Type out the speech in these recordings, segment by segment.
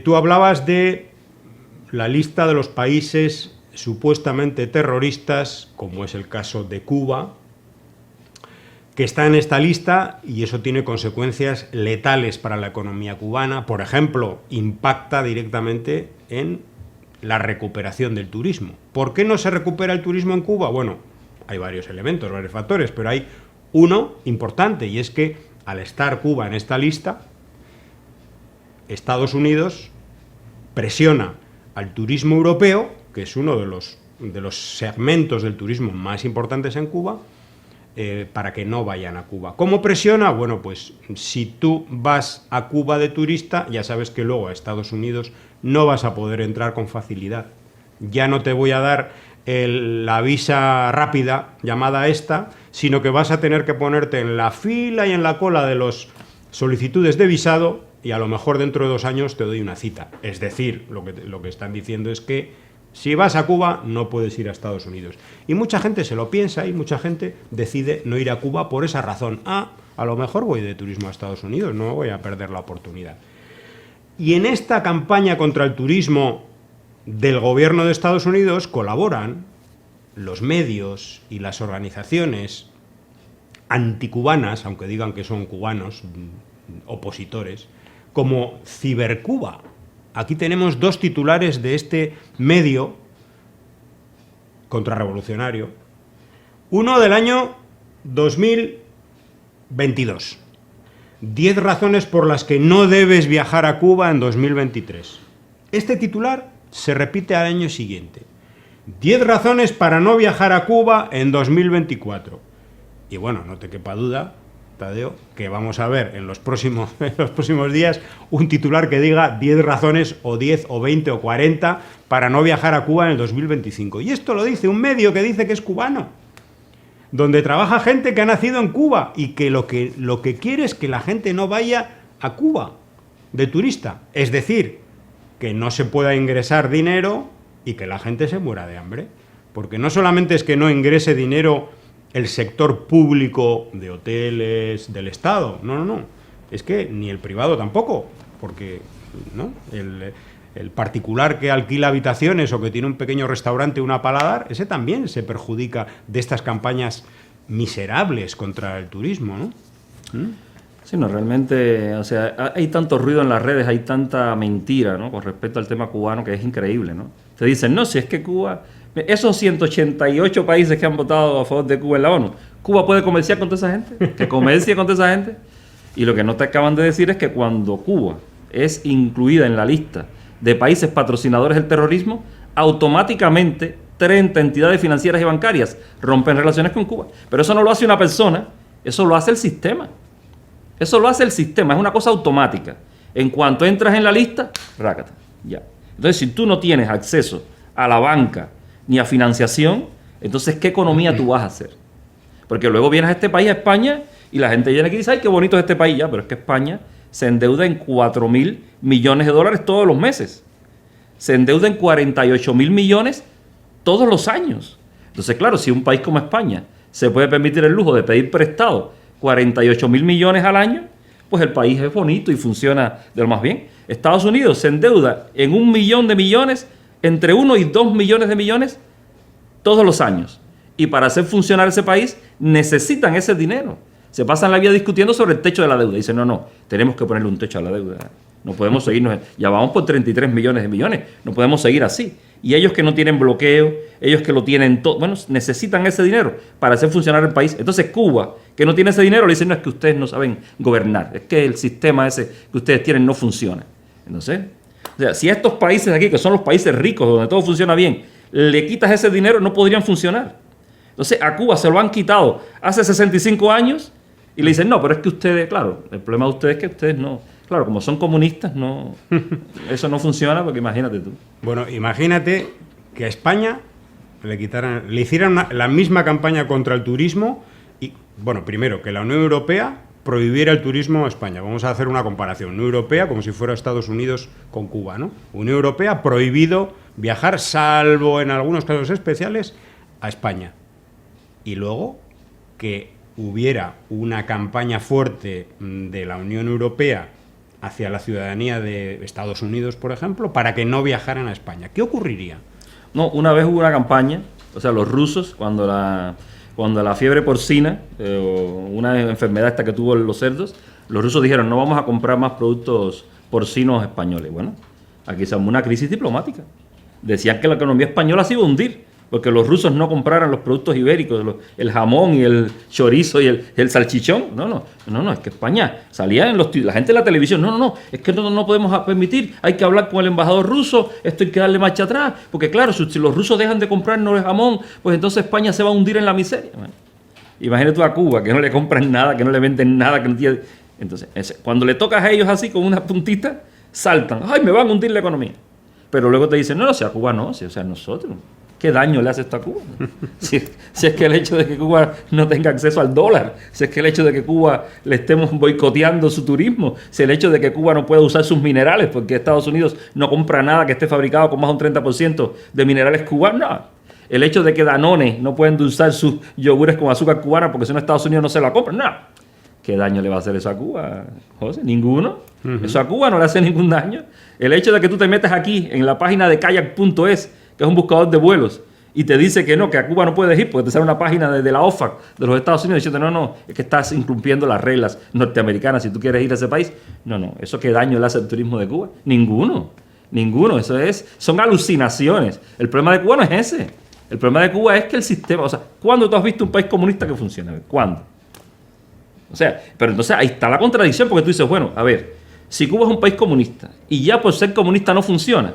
Tú hablabas de la lista de los países supuestamente terroristas, como es el caso de Cuba, que está en esta lista y eso tiene consecuencias letales para la economía cubana. Por ejemplo, impacta directamente en la recuperación del turismo. ¿Por qué no se recupera el turismo en Cuba? Bueno, hay varios elementos, varios factores, pero hay uno importante y es que al estar Cuba en esta lista, Estados Unidos presiona al turismo europeo, que es uno de los segmentos del turismo más importantes en Cuba, para que no vayan a Cuba. ¿Cómo presiona? Bueno, pues si tú vas a Cuba de turista, ya sabes que luego a Estados Unidos no vas a poder entrar con facilidad. Ya no te voy a dar la visa rápida, llamada esta, sino que vas a tener que ponerte en la fila y en la cola de las solicitudes de visado y a lo mejor dentro de 2 años te doy una cita. Es decir, lo que están diciendo es que si vas a Cuba no puedes ir a Estados Unidos. Y mucha gente se lo piensa y mucha gente decide no ir a Cuba por esa razón. A lo mejor voy de turismo a Estados Unidos, no voy a perder la oportunidad. Y en esta campaña contra el turismo del gobierno de Estados Unidos colaboran los medios y las organizaciones anticubanas, aunque digan que son cubanos, opositores, como Cibercuba. Aquí tenemos 2 titulares de este medio contrarrevolucionario. Uno del año 2022. 10 razones por las que no debes viajar a Cuba en 2023. Este titular se repite al año siguiente. 10 razones para no viajar a Cuba en 2024. Y bueno, no te quepa duda, Tadeo, que vamos a ver en los próximos días un titular que diga 10 razones o 10 o 20 o 40 para no viajar a Cuba en el 2025. Y esto lo dice un medio que dice que es cubano, donde trabaja gente que ha nacido en Cuba y que lo que quiere es que la gente no vaya a Cuba de turista. Es decir, que no se pueda ingresar dinero y que la gente se muera de hambre. Porque no solamente es que no ingrese dinero el sector público de hoteles, del Estado. No. Es que ni el privado tampoco, porque ¿no? El particular que alquila habitaciones o que tiene un pequeño restaurante, una paladar, ese también se perjudica de estas campañas miserables contra el turismo, ¿no? Sí, no, realmente, o sea, hay tanto ruido en las redes, hay tanta mentira, ¿no?, con respecto al tema cubano que es increíble, ¿no? Te dicen, no, si es que Cuba, esos 188 países que han votado a favor de Cuba en la ONU, ¿Cuba puede comerciar con toda esa gente? ¿Que comercie con toda esa gente? Y lo que no te acaban de decir es que cuando Cuba es incluida en la lista de países patrocinadores del terrorismo, automáticamente 30 entidades financieras y bancarias rompen relaciones con Cuba. Pero eso no lo hace una persona, eso lo hace el sistema. Eso lo hace el sistema, es una cosa automática. En cuanto entras en la lista, rácata, ya. Entonces, si tú no tienes acceso a la banca ni a financiación, entonces, ¿qué economía tú vas a hacer? Porque luego vienes a este país, a España, y la gente viene aquí y dice, ¡ay, qué bonito es este país! Ya, pero es que España se endeuda en 4.000 millones de dólares todos los meses. Se endeuda en 48.000 millones todos los años. Entonces, claro, si un país como España se puede permitir el lujo de pedir prestado 48.000 millones al año, pues el país es bonito y funciona de lo más bien. Estados Unidos se endeuda en 1 millón de millones, entre 1 y 2 millones de millones todos los años. Y para hacer funcionar ese país necesitan ese dinero. Se pasan la vida discutiendo sobre el techo de la deuda. Dicen, no, tenemos que ponerle un techo a la deuda. No podemos seguirnos, ya vamos por 33 millones de millones, no podemos seguir así. Y ellos que no tienen bloqueo, ellos que lo tienen todo, bueno, necesitan ese dinero para hacer funcionar el país. Entonces Cuba, que no tiene ese dinero, le dicen, no, es que ustedes no saben gobernar, es que el sistema ese que ustedes tienen no funciona. Entonces, o sea, si a estos países aquí, que son los países ricos, donde todo funciona bien, le quitas ese dinero, no podrían funcionar. Entonces a Cuba se lo han quitado hace 65 años y le dicen, no, pero es que ustedes, claro, el problema de ustedes es que ustedes no... Claro, como son comunistas, no, eso no funciona, porque imagínate tú. Bueno, imagínate que a España le hicieran la misma campaña contra el turismo y, bueno, primero, que la Unión Europea prohibiera el turismo a España. Vamos a hacer una comparación. Unión Europea como si fuera Estados Unidos con Cuba, ¿no? Unión Europea prohibido viajar, salvo en algunos casos especiales, a España. Y luego que hubiera una campaña fuerte de la Unión Europea hacia la ciudadanía de Estados Unidos, por ejemplo, para que no viajaran a España. ¿Qué ocurriría? No, una vez hubo una campaña, o sea, los rusos, cuando la fiebre porcina, o una enfermedad esta que tuvo los cerdos, los rusos dijeron, no vamos a comprar más productos porcinos españoles. Bueno, aquí se armó una crisis diplomática. Decían que la economía española se iba a hundir, porque los rusos no compraran los productos ibéricos, el jamón y el chorizo y el salchichón. No, es que España salía la gente de la televisión, es que no podemos permitir, hay que hablar con el embajador ruso, esto hay que darle marcha atrás, porque claro, si los rusos dejan de comprarnos el jamón, pues entonces España se va a hundir en la miseria. Bueno, imagínate tú a Cuba, que no le compran nada, que no le venden nada, que no tiene... Entonces, cuando le tocas a ellos así con una puntita, saltan, ¡ay, me van a hundir la economía! Pero luego te dicen, no, si a Cuba no, si, o sea, nosotros... ¿Qué daño le hace esto a Cuba? Si es que el hecho de que Cuba no tenga acceso al dólar, si es que el hecho de que Cuba le estemos boicoteando su turismo, si el hecho de que Cuba no pueda usar sus minerales, porque Estados Unidos no compra nada que esté fabricado con más de un 30% de minerales cubanos, no. El hecho de que Danone no pueden usar sus yogures con azúcar cubana porque si no Estados Unidos no se la compran, no. ¿Qué daño le va a hacer eso a Cuba, José? Ninguno. Eso a Cuba no le hace ningún daño. El hecho de que tú te metas aquí en la página de kayak.es, que es un buscador de vuelos, y te dice que no, que a Cuba no puedes ir, porque te sale una página de la OFAC de los Estados Unidos diciendo, no, es que estás incumpliendo las reglas norteamericanas si tú quieres ir a ese país. No, ¿eso qué daño le hace al turismo de Cuba? Ninguno, son alucinaciones. El problema de Cuba no es ese. El problema de Cuba es que el sistema, o sea, ¿cuándo tú has visto un país comunista que funciona? ¿Cuándo? O sea, pero entonces ahí está la contradicción, porque tú dices, bueno, a ver, si Cuba es un país comunista y ya por ser comunista no funciona,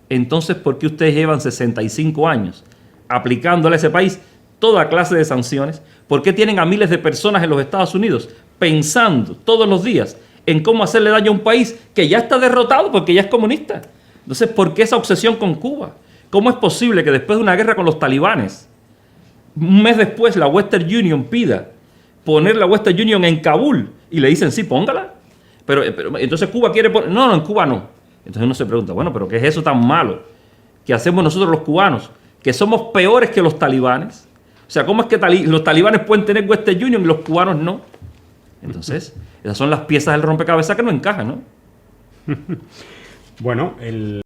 entonces, ¿por qué ustedes llevan 65 años aplicándole a ese país toda clase de sanciones? ¿Por qué tienen a miles de personas en los Estados Unidos pensando todos los días en cómo hacerle daño a un país que ya está derrotado porque ya es comunista? Entonces, ¿por qué esa obsesión con Cuba? ¿Cómo es posible que después de una guerra con los talibanes, un mes después la Western Union pida poner la Western Union en Kabul y le dicen, sí, póngala? Pero entonces Cuba quiere poner... No, en Cuba no. Entonces uno se pregunta, bueno, ¿pero qué es eso tan malo que hacemos nosotros los cubanos? Que somos peores que los talibanes. O sea, ¿cómo es que los talibanes pueden tener Western Union y los cubanos no? Entonces, esas son las piezas del rompecabezas que no encajan, ¿no? Bueno,